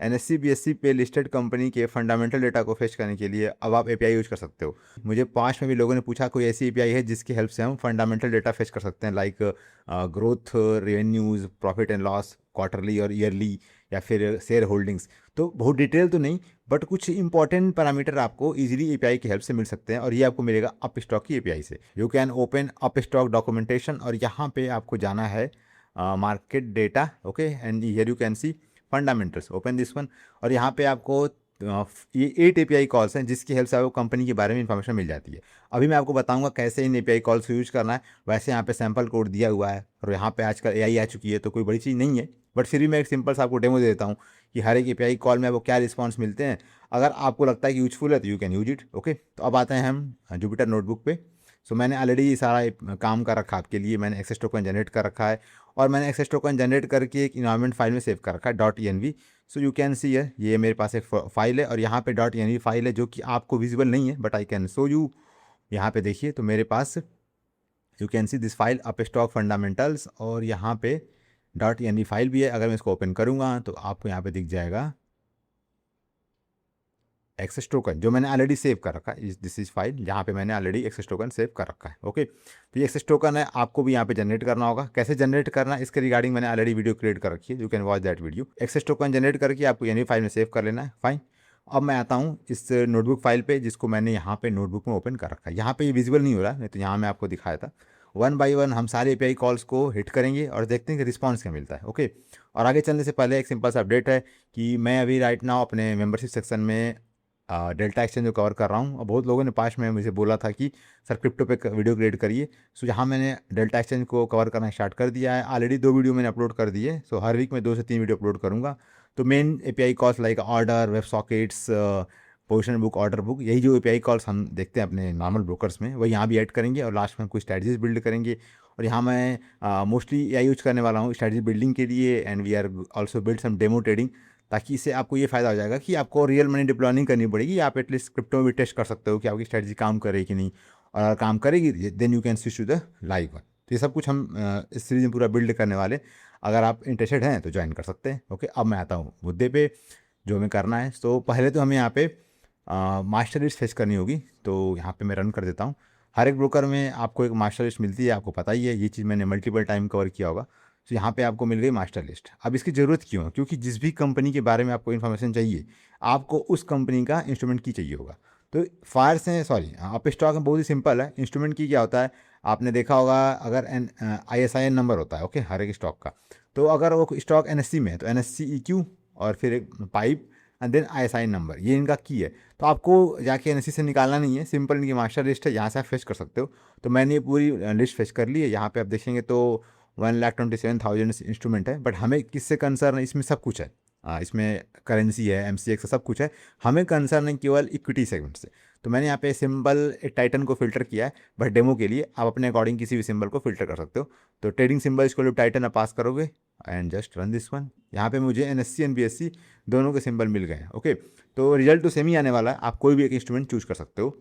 NSC BSc पे listed company के fundamental data को फेच करने के लिए अब आप एपीआई यूज कर सकते हो। मुझे 5 में भी लोगों ने पूछा कोई ऐसी एपीआई है जिसकी हेल्प से हम फंडामेंटल डेटा फेच कर सकते हैं, like growth, revenues, profit and loss, quarterly और ईयरली, या फिर शेयर होल्डिंग्स। तो बहुत डिटेल तो नहीं, बट कुछ इंपॉर्टेंट पैरामीटर आपको इजीली एपीआई की हेल्प से मिल सकते हैं, और ये आपको मिलेगा अपस्टॉक की एपीआई से। You can open Upstox documentation, और यहाँ पे आपको जाना है market data, okay, and here you can C fundamentals, open this one. और यहाँ पे आपको ये 8 एपीआई कॉल्स हैं जिसकी हेल्प से आपको कंपनी के बारे में इंफॉर्मेशन मिल जाती है। अभी मैं आपको बताऊंगा कैसे इन एपीआई कॉल्स को यूज करना है। वैसे यहाँ पे सैम्पल कोड दिया हुआ है, और यहाँ पे आजकल एआई आ चुकी है तो कोई बड़ी चीज़ नहीं है, बट फिर भी मैं एक सिंपल सा आपको डेमो दे देता हूँ कि हर एक एपीआई कॉल में आपको क्या रिस्पॉन्स मिलते हैं। अगर आपको लगता है कि यूजफुल है तो you can use it, okay. तो अब आते हैं हम जुपिटर नोटबुक पे। सो मैंने ऑलरेडी सारा काम कर रखा है आपके लिए, मैंने एक्सेस टोकन जनरेट कर रखा है, और मैंने एक्सेस टोकन जनरेट करके एक इन्वायरमेंट फाइल में सेव कर रखा है .env। सो यू कैन सी है, ये मेरे पास एक फाइल है, और यहाँ पे .env फाइल है जो कि आपको विजिबल नहीं है, but I can show you. यहाँ पे देखिए, तो मेरे पास you can see this file Upstox fundamentals, और यहाँ पे .env फाइल भी है। अगर मैं इसको ओपन करूँगा तो आपको यहाँ पे दिख जाएगा एक्सेस टोकन जो मैंने ऑलरेडी सेव कर रखा है। दिस इज फाइल जहाँ पे मैंने ऑलरेडी एक्सेस टोकन सेव कर रखा है, ओके। तो ये एक्सेस टोकन है, आपको भी यहाँ पे जनरेट करना होगा। कैसे जनरेट करना है इसके रिगार्डिंग मैंने ऑलरेडी वीडियो क्रिएट कर रखी है, you can watch that video. Access token generate करके आपको यानी फाइल में सेव कर लेना है, फाइन। अब मैं आता हूँ इस नोटबुक फाइल पे जिसको मैंने यहाँ पे नोटबुक में ओपन कर रखा है। यहाँ पे ये विजिबल नहीं हो रहा है, नहीं तो यहाँ मैं आपको दिखाया था। 1 बाई 1 हम सारे एपीआई कॉल्स को हिट करेंगे और देखते हैं कि रिस्पॉन्स क्या मिलता है, ओके। और आगे चलने से पहले एक सिंपल सा अपडेट है कि मैं अभी राइट नाउ अपने मेंबरशिप सेक्शन में डेल्टा एक्सचेंज को कवर कर रहा हूँ। और बहुत लोगों ने पास में मुझे बोला था कि सर क्रिप्टो पे वीडियो क्रिएट करिए। सो यहाँ मैंने डेल्टा एक्सचेंज को कवर करना स्टार्ट कर दिया है। ऑलरेडी 2 वीडियो मैंने अपलोड कर दिए। सो हर वीक में 2 से 3 वीडियो अपलोड करूँगा। तो main API calls like order, web sockets, position book, order book, यही जो एपीआई कॉल्स हम देखते हैं अपने नॉर्मल ब्रोकर्स में, वही यहाँ भी ऐड करेंगे, और लास्ट में हम कुछ स्ट्रैटेजीज बिल्ड करेंगे। और यहाँ मैं मोस्टली एआई यूज करने वाला हूँ स्ट्रैटेजी बिल्डिंग के लिए, and we are also build some demo trading, ताकि इससे आपको ये फ़ायदा हो जाएगा कि आपको रियल मनी डिप्लॉय नहीं करनी पड़ेगी। आप एटलीस्ट क्रिप्टो में भी टेस्ट कर सकते हो कि आपकी स्ट्रैटेजी काम करेगी कि नहीं, और अगर काम करेगी then you can switch to the live one. तो ये सब कुछ हम इस सीरीज में पूरा बिल्ड करने वाले। अगर आप इंटरेस्टेड हैं तो ज्वाइन कर सकते हैं, ओके। अब मैं आता हूँ मुद्दे पे जो हमें करना है। तो पहले तो हमें यहाँ पे मास्टर लिस्ट फेच करनी होगी। तो यहाँ पे मैं रन कर देता हूँ। हर एक ब्रोकर में आपको एक मास्टर लिस्ट मिलती है, आपको पता ही है, ये चीज़ मैंने मल्टीपल टाइम कवर किया होगा। तो यहाँ पे आपको मिल गई मास्टर लिस्ट। अब इसकी ज़रूरत क्यों है? क्योंकि जिस भी कंपनी के बारे में आपको इन्फॉर्मेशन चाहिए, आपको उस कंपनी का इंस्ट्रूमेंट की चाहिए होगा। तो फायर से सॉरी अप स्टॉक में बहुत ही सिंपल है। इंस्ट्रूमेंट की क्या होता है, आपने देखा होगा, अगर एन ISIN नंबर होता है, ओके, हर एक स्टॉक का। तो अगर वो स्टॉक NSE में है तो NSE EQ, और फिर एक pipe, and then ISIN number, ये इनका की है। तो आपको जाके NSE से निकालना नहीं है, सिंपल इनकी मास्टर लिस्ट है, यहाँ से आप फेच कर सकते हो। तो मैंने ये पूरी लिस्ट फेच कर ली है। यहाँ पे आप देखेंगे तो 1,27,000 इंस्ट्रूमेंट है, बट हमें किससे कंसर्न है? इसमें सब कुछ है। इसमें करेंसी है, MCX सब कुछ है। हमें कंसर्न है केवल इक्विटी सेगमेंट से। तो मैंने यहाँ पे सिंबल एक टाइटन को फिल्टर किया है, बट डेमो के लिए आप अपने अकॉर्डिंग किसी भी सिंबल को फिल्टर कर सकते हो। तो ट्रेडिंग सिंबल इसको टाइटन आप पास करोगे, and just run this one. यहाँ पे मुझे NSE एंड BSE दोनों के सिंबल मिल गए हैं, ओके। तो रिजल्ट तो सेम ही आने वाला है, आप कोई भी एक इंस्ट्रूमेंट चूज कर सकते हो।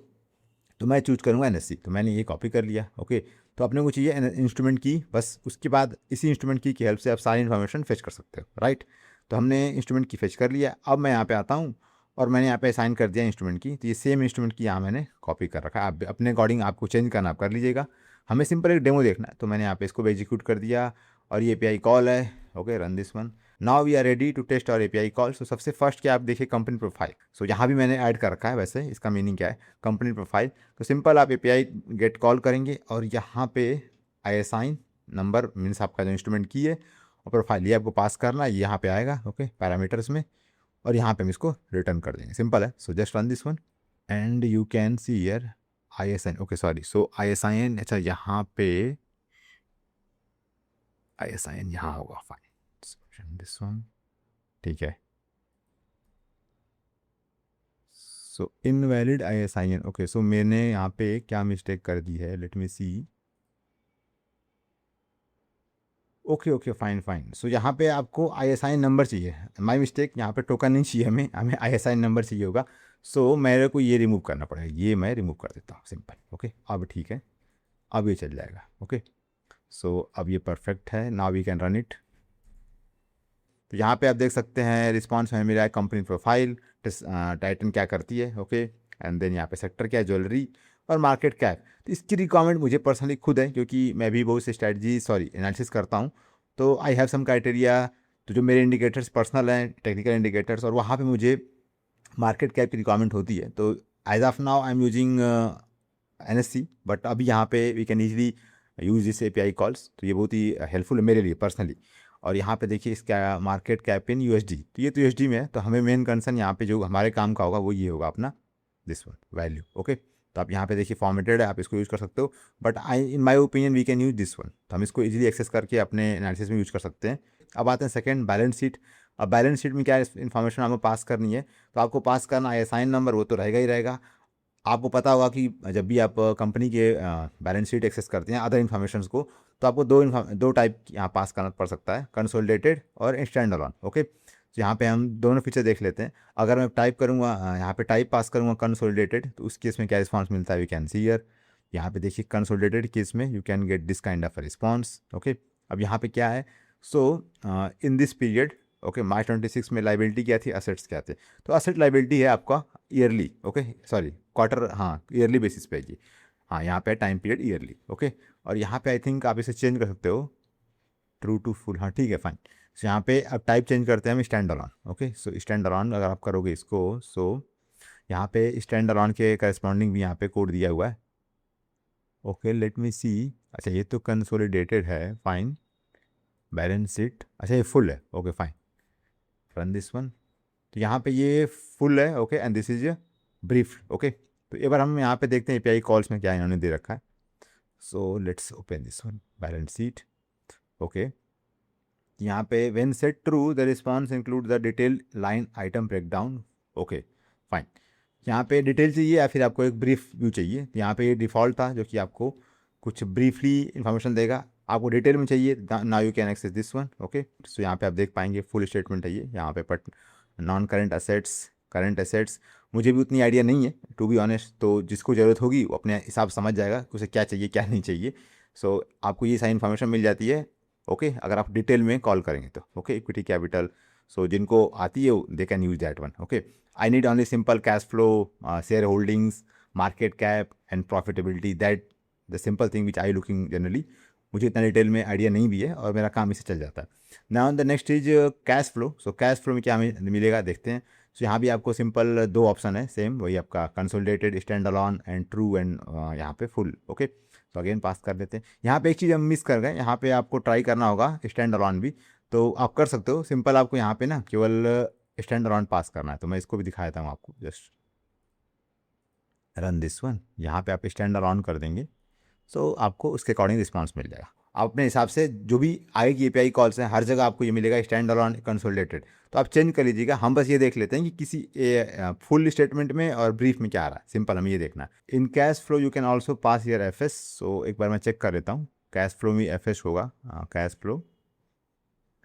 तो मैं चूज करूँगा NSE, तो मैंने ये कॉपी कर लिया, ओके। तो अपने को चाहिए इंस्ट्रूमेंट की, बस उसके बाद इसी इंस्ट्रूमेंट की हेल्प से आप सारी इन्फॉर्मेशन फेच कर सकते हो, राइट। तो हमने इंस्ट्रूमेंट की फेच कर लिया। अब मैं यहाँ पे आता हूँ, और मैंने यहाँ पे असाइन कर दिया इंस्ट्रूमेंट की। तो ये सेम इंस्ट्रूमेंट की यहाँ मैंने कॉपी कर रखा है। आप अपने अकॉर्डिंग आपको चेंज करना आप कर लीजिएगा। हमें सिंपल एक डेमो देखना है, तो मैंने यहाँ पे इसको एग्जीक्यूट कर दिया, और ये API कॉल है, okay, run this one. Now we are ready to test और API कॉल। सो सबसे फर्स्ट क्या आप देखिए, कंपनी प्रोफाइल। सो यहाँ भी मैंने ऐड कर रखा है, वैसे इसका मीनिंग क्या है, कंपनी प्रोफाइल। तो सिंपल आप API गेट कॉल करेंगे, और यहाँ पे ISIN नंबर मीन्स आपका जो इंस्ट्रूमेंट की है, और प्रोफाइल ये आपको पास करना है, यहाँ पे आएगा, ओके, पैरामीटर्स में। और यहाँ पे हम इसको रिटर्न कर देंगे, सिंपल है। So just run this one, and you can see here ISIN, okay sorry. So ISIN, अच्छा यहाँ पे ISIN यहाँ होगा, फाइन, दिस वन, ठीक है। So invalid ISIN, okay. So मैंने यहाँ पे क्या मिस्टेक कर दी है, let me see. Okay okay, fine fine. So यहाँ पे आपको ISIN नंबर चाहिए, माय मिस्टेक। यहाँ पे टोकन नहीं चाहिए हमें, हमें ISIN नंबर चाहिए होगा। सो मेरे को ये रिमूव करना पड़ेगा, ये मैं रिमूव कर देता हूँ, सिंपल, ओके। अब ठीक है, अब ये चल जाएगा, ओके। सो अब ये परफेक्ट है, now we can run it. तो यहाँ पे आप देख सकते हैं रिस्पॉन्स में मिला है कंपनी प्रोफाइल, टाइटन क्या करती है, ओके, एंड देन यहाँ पे सेक्टर क्या है, ज्वेलरी, और मार्केट कैप। तो इसकी रिक्वायरमेंट मुझे पर्सनली खुद है, क्योंकि मैं भी बहुत सी स्ट्रैटेजी एनालिसिस करता हूँ, तो आई हैव सम क्राइटेरिया। तो जो मेरे इंडिकेटर्स पर्सनल हैं, टेक्निकल इंडिकेटर्स, और वहाँ पे मुझे मार्केट कैप की रिक्वायरमेंट होती है। तो as of now I am using NSC, but अभी यहाँ पे we can easily use this API calls, तो ये बहुत ही हेल्पफुल है मेरे लिए पर्सनली। और यहाँ पे देखिए इसका मार्केट कैप इन USD, तो ये तो USD में है, तो हमें मेन कंसर्न यहाँ पे जो हमारे काम का होगा वो ये होगा अपना दिस वन वैल्यू, ओके। तो आप यहाँ पे देखिए फॉर्मेटेड है, आप इसको यूज़ कर सकते हो, but in my opinion we can use this one, तो हम इसको इजीली एक्सेस करके अपने एनालिसिस में यूज कर सकते हैं। अब आते हैं सेकंड, बैलेंस शीट। अब बैलेंस शीट में क्या इन्फॉर्मेशन आपको पास करनी है, तो आपको पास करना है साइन नंबर, वो तो रहेगा ही रहेगा। आपको पता होगा कि जब भी आप कंपनी के बैलेंस शीट एक्सेस करते हैं अदर इन्फॉर्मेशंस को, तो आपको दो टाइप यहाँ पास करना पड़ सकता है, कंसोलिडेटेड और स्टैंड अलोन, ओके। तो यहाँ पे हम दोनों फीचर देख लेते हैं। अगर मैं टाइप करूँगा यहाँ पे टाइप पास करूँगा कंसोलिडेटेड, तो उस केस में क्या रिस्पॉन्स मिलता है, वी कैन सी हियर। यहाँ पे देखिए कंसोलिडेटेड केस में you can get this kind of response, okay. अब यहाँ पे क्या है, सो इन दिस पीरियड, ओके, मार्च 26 में लाइबिलिटी क्या थी, असेट्स क्या थे। तो असेट लाइबिलिटी है आपका ईयरली, ओके, सॉरी क्वार्टर, हाँ ईयरली बेसिस पे है जी, हाँ यहाँ पे टाइम पीरियड ईयरली, ओके। और यहाँ पे आई थिंक आप इसे चेंज कर सकते हो ट्रू टू फुल, हाँ ठीक है फाइन। सो यहाँ पे अब टाइप चेंज करते हैं हम stand alone, okay. So stand alone अगर आप करोगे इसको, सो यहाँ पे स्टैंड अलोन के करस्पॉन्डिंग भी यहाँ पे कोड दिया हुआ है, ओके। लेट मी सी, अच्छा ये तो कंसोलिडेटेड है, फाइन। बैलेंस शीट, अच्छा ये फुल है, okay fine, run this one. तो यहाँ पे ये फुल है, okay, and this is brief, okay. तो एक बार हम यहाँ पे देखते हैं API कॉल्स में क्या इन्होंने दे रखा है। So let's open this one, balance sheet, okay. यहाँ पे when set true the response include the detail line item breakdown, okay fine. यहाँ पे डिटेल चाहिए या फिर आपको एक ब्रीफ व्यू चाहिए, तो यहाँ पे ये डिफ़ॉल्ट था जो कि आपको कुछ ब्रीफली इन्फॉर्मेशन देगा। आपको डिटेल में चाहिए, now you can access this one, okay. So यहाँ पे आप देख पाएंगे फुल स्टेटमेंट है ये यहाँ पे, but non current assets, current assets मुझे भी उतनी आइडिया नहीं है टू बी ऑनेस्ट, तो जिसको ज़रूरत होगी वो अपने हिसाब समझ जाएगा कि उसे क्या चाहिए क्या नहीं चाहिए। सो आपको ये सारी इन्फॉर्मेशन मिल जाती है, ओके, अगर आप डिटेल में कॉल करेंगे तो, ओके। इक्विटी कैपिटल, सो जिनको आती है दे can use that one, okay. I need only simple cash flow, share holdings, market cap and profitability, that the simple thing which I looking generally. मुझे इतना डिटेल में idea नहीं भी है और मेरा काम इससे चल जाता है। Now the next is cash flow. So cash flow में क्या मिलेगा देखते हैं। सो यहाँ भी आपको सिंपल दो ऑप्शन है, सेम वही आपका consolidated, stand alone and true, and यहाँ पे फुल, ओके। तो अगेन पास कर देते हैं। यहाँ पे एक चीज़ हम मिस कर गए, यहाँ पे आपको ट्राई करना होगा स्टैंड अलोन भी, तो आप कर सकते हो सिंपल, आपको यहाँ पे ना केवल स्टैंड अलोन पास करना है। तो मैं इसको भी दिखा देता हूँ आपको, जस्ट रन दिस वन, यहाँ पे आप स्टैंड अलोन कर देंगे, सो आपको उसके अकॉर्डिंग रिस्पॉन्स मिल जाएगा। आप अपने हिसाब से जो भी आगे की API कॉल्स हैं हर जगह आपको ये मिलेगा स्टैंड अलोन कंसोलिडेटेड, तो आप चेंज कर लीजिएगा। हम बस ये देख लेते हैं कि किसी फुल स्टेटमेंट में और ब्रीफ में क्या आ रहा है, सिंपल हमें ये देखना है। In cash flow you can also pass your FS, सो एक बार मैं चेक कर लेता हूँ, कैश फ्लो में FS होगा, कैश फ्लो,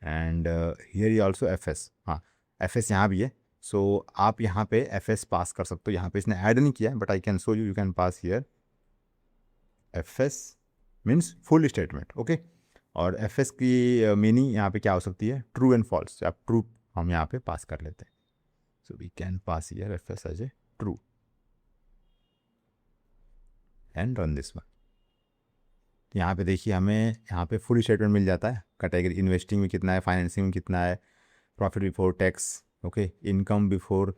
एंड हियर ये ऑल्सो FS, हाँ FS यहाँ भी है। सो आप यहाँ पे FS पास कर सकते हो, यहाँ पे इसने ऐड नहीं किया है but I can show you, you can pass here FS means full statement, okay. और FS की मीनिंग यहाँ पे क्या हो सकती है, ट्रू एंड फॉल्स, आप ट्रू हम यहाँ पे पास कर लेते हैं। So we can pass here FS as a true and run this one. यहाँ पे देखिए हमें यहाँ पे फुल स्टेटमेंट मिल जाता है, कैटेगरी इन्वेस्टिंग में कितना है, फाइनेंसिंग में कितना है, profit before tax, okay, income before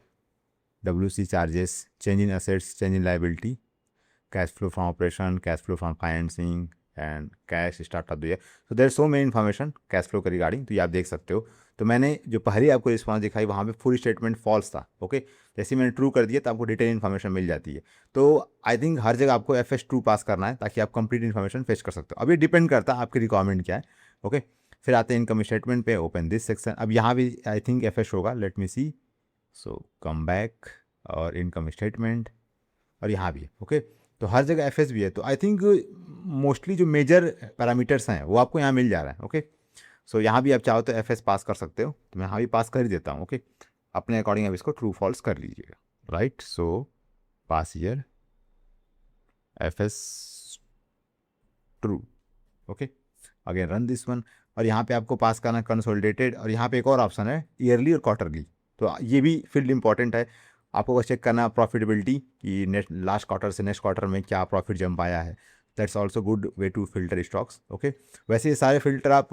WC charges, change in assets, change in liability, cash flow from operation, cash flow from financing and cash start of the year. So there so many information cash flow के regarding, तो ये आप देख सकते हो। तो मैंने जो पहले आपको रिस्पॉन्स दिखाई वहाँ पे फुल स्टेटमेंट फॉल्स था, ओके। जैसे मैंने ट्रू कर दिया तो आपको डिटेल इन्फॉर्मेशन मिल जाती है। तो आई थिंक हर जगह आपको FS ट्रू पास करना है ताकि आप कंप्लीट इन्फॉर्मेशन फेच कर सकते हो। अब ये डिपेंड करता है आपकी रिक्वायरमेंट क्या है, ओके। फिर आते हैं इनकम स्टेटमेंट पे, ओपन दिस सेक्शन। अब यहाँ भी आई थिंक FS होगा, लेट मी सी, सो कम बैक और इनकम स्टेटमेंट, और यहाँ भी है, ओके। तो हर जगह FS भी है, तो आई थिंक मोस्टली जो मेजर पैरामीटर्स हैं वो आपको यहाँ मिल जा रहा है, ओके। सो यहाँ भी आप चाहो तो FS पास कर सकते हो, तो मैं यहाँ भी पास कर ही देता हूँ, ओके। अपने अकॉर्डिंग आप इसको ट्रू फॉल्स कर लीजिएगा, right. So pass year FS true, okay. Again run this one. और यहाँ पे आपको पास करना कंसोलिडेटेड, और यहाँ पे एक और ऑप्शन है ईयरली और क्वार्टरली। तो ये भी फील्ड इंपॉर्टेंट है, आपको बस चेक करना प्रॉफिटेबिलिटी कि नेक्स्ट लास्ट क्वार्टर से नेक्स्ट क्वार्टर में क्या प्रॉफिट जंप आया है। That's also good way to filter stocks. Okay, वैसे ये सारे फिल्टर आप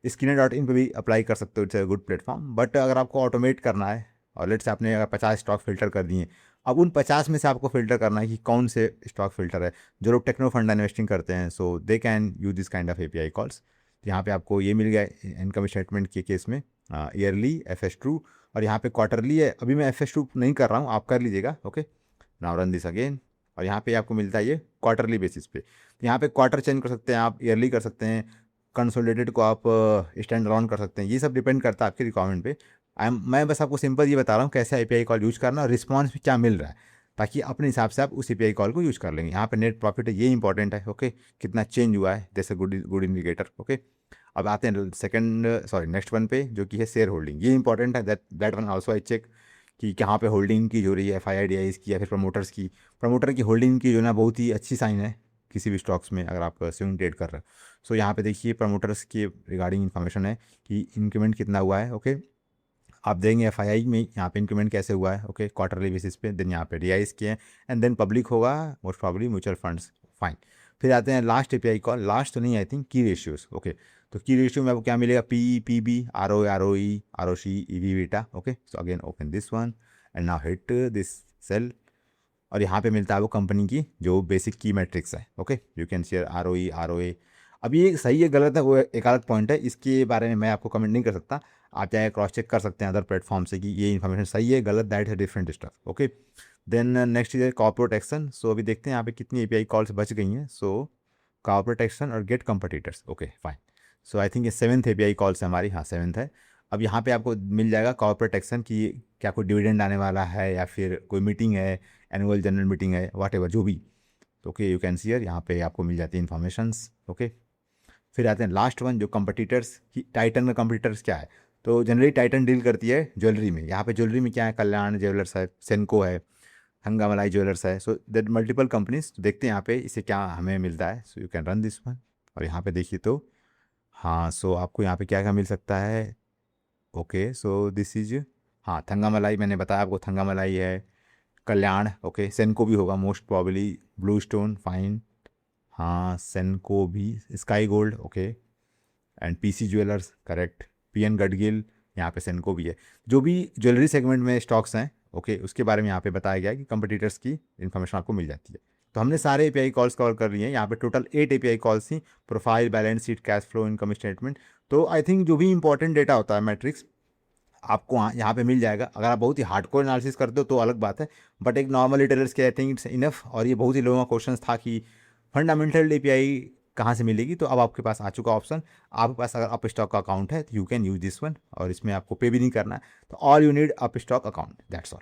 Skinner.in पे भी अप्लाई कर सकते हो, it's a good platform. But अगर आपको ऑटोमेट करना है, और लेट्स से आपने अगर 50 स्टॉक फिल्टर कर दिए, अब उन 50 में से आपको फिल्टर करना है कि कौन से स्टॉक फिल्टर है। जो लोग टेक्नो फंड इन्वेस्टिंग करते हैं, so they can use this kind of API calls. यहाँ पे आपको ये मिल गया इनकम स्टेटमेंट के केस में ईयरली FS2, और यहाँ पे क्वार्टरली है। अभी मैं FS2 नहीं कर रहा हूँ, आप कर लीजिएगा। Okay, now run this again, और यहाँ पे आपको मिलता है ये क्वार्टरली बेसिस पे। यहाँ पे क्वार्टर चेंज कर सकते हैं आप, ईयरली कर सकते हैं, कंसोलिडेटेड को आप स्टैंड अलोन कर सकते हैं। ये सब डिपेंड करता है आपकी रिक्वायरमेंट पे। मैं बस आपको सिंपल ये बता रहा हूँ कैसे API कॉल यूज़ करना और रिस्पॉन्स में क्या मिल रहा है, ताकि अपने हिसाब से आप उस API कॉल को यूज़ कर लेंगे। यहाँ पे नेट प्रॉफिट है, ये इंपॉर्टेंट है। ओके, कितना चेंज हुआ है, जैसे गुड इंडिकेटर। ओके, अब आते हैं नेक्स्ट वन पे, जो कि है शेयर होल्डिंग। ये इंपॉर्टेंट है, that one also I check कि कहाँ पे होल्डिंग की जो रही है, FIDIs की या फिर प्रमोटर्स की। प्रमोटर की होल्डिंग की जो ना बहुत ही अच्छी साइन है किसी भी स्टॉक्स में, अगर आप स्विंग ट्रेड कर रहे हो। सो यहाँ पे देखिए प्रमोटर्स के रिगार्डिंग इन्फॉर्मेशन है कि इंक्रीमेंट कितना हुआ है। ओके, आप देंगे FII में यहाँ पे इंक्रीमेंट कैसे हुआ है। ओके, क्वार्टरली बेसिस पे, देन यहाँ पे रियाइज किए हैं, एंड देन पब्लिक होगा most probably mutual funds. Fine, फिर आते हैं लास्ट API कॉल, लास्ट तो नहीं आई थिंक, की रेशियोज। ओके, तो की रेशियो में आपको क्या मिलेगा, PE, PB, ROE, ROE, ROC, EV beta. Okay, so again open this one and now hit this cell, और यहाँ पे मिलता है वो कंपनी की जो बेसिक की मैट्रिक्स है। Okay, you can share ROE, ROA। अब ये सही है गलत है वो एक अलग पॉइंट है, इसके बारे में मैं आपको कमेंट नहीं कर सकता। आप चाहे क्रॉस चेक कर सकते हैं अदर प्लेटफॉर्म से कि ये इन्फॉर्मेशन सही है गलत, दैट है different stuff. Okay, then next is corporate action. So अभी देखते हैं यहाँ पे कितनी API कॉल्स बच गई हैं। सो कॉर्पोरेट एक्शन और get competitors. Okay fine, so I think ये 7th API कॉल्स है हमारी, हाँ 7th है। अब यहाँ पे आपको मिल जाएगा कॉर्पोरेट एक्शन की क्या कोई डिविडेंड आने वाला है या फिर कोई मीटिंग है, एनुअल जनरल मीटिंग है, वॉट एवर जो भी। ओके, यू कैन सीयर, यहाँ पे आपको मिल जाती है इन्फॉर्मेशंस। ओके, फिर आते हैं लास्ट वन जो कंपटीटर्स की। टाइटन का कंपटीटर्स क्या है, तो जनरली टाइटन डील करती है ज्वेलरी में। यहाँ पे ज्वेलरी में क्या है, कल्याण ज्वेलर्स है, सेनको है, हंगामलाई ज्वेलर्स है। So that multiple companies. देखते हैं यहाँ पे इसे क्या हमें मिलता है। So you can run this one, और यहाँ पे देखिए तो हाँ, सो आपको यहाँ पे क्या क्या मिल सकता है। ओके, सो दिस इज, हाँ थंगामलाई मैंने बताया आपको, थंगामलाई है, कल्याण। ओके, सेनको भी होगा most probably, blue stone, fine, हाँ सेनको भी, sky gold. Okay, and PC jewellers, correct, PN Gadgil, यहाँ पे सेनको भी है। जो भी ज्वेलरी सेगमेंट में स्टॉक्स हैं, ओके, उसके बारे में यहाँ पे बताया गया है कि कंपटीटर्स की इन्फॉर्मेशन आपको मिल जाती है। तो हमने सारे API कॉल्स कवर कर लिए हैं। यहाँ पे टोटल 8 API कॉल्स थी, profile, balance sheet, cash flow, income statement. तो आई थिंक जो भी इंपॉर्टेंट डेटा होता है मैट्रिक्स आपको यहाँ पे मिल जाएगा। अगर आप बहुत ही हार्डकोर एनालिसिस करते हो तो अलग बात है, बट एक नॉर्मल रिटेलर्स के आई थिंक इट्स इनफ। और ये बहुत ही लोगों का क्वेश्चन था कि फंडामेंटल API कहाँ से मिलेगी, तो अब आपके पास आ चुका ऑप्शन। आपके पास अगर अप स्टॉक का अकाउंट है तो you can use this one, और इसमें आपको पे भी नहीं करना है। तो all you need up stock account, that's all.